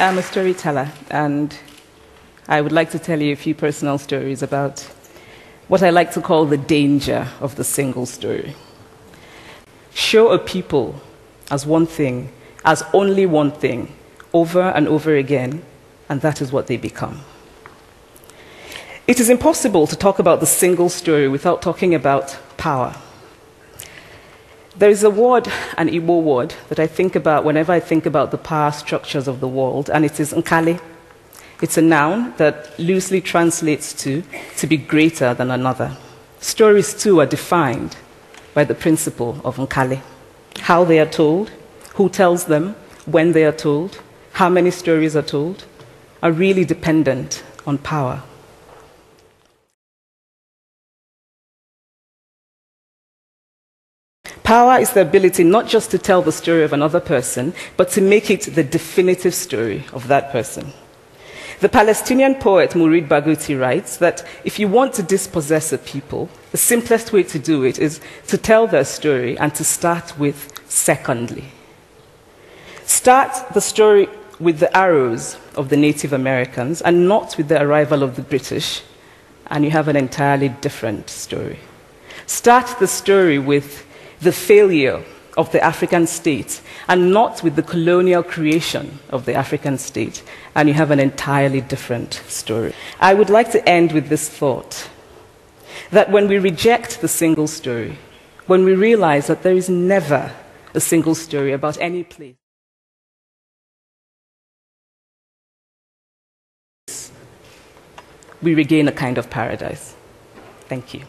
I'm a storyteller, and I would like to tell you a few personal stories about what I like to call the danger of the single story. Show a people as one thing, as only one thing, over and over again, and that is what they become. It is impossible to talk about the single story without talking about power. There is a word, an Igbo word, that I think about whenever I think about the power structures of the world, and it is nkali. It's a noun that loosely translates to be greater than another. Stories, too, are defined by the principle of nkali. How they are told, who tells them, when they are told, how many stories are told, are really dependent on power. Power is the ability not just to tell the story of another person, but to make it the definitive story of that person. The Palestinian poet Mourid Barghouti writes that if you want to dispossess a people, the simplest way to do it is to tell their story and to start with secondly. Start the story with the arrows of the Native Americans and not with the arrival of the British, and you have an entirely different story. Start the story with the failure of the African state and not with the colonial creation of the African state, and you have an entirely different story. I would like to end with this thought, that when we reject the single story, when we realize that there is never a single story about any place, we regain a kind of paradise. Thank you.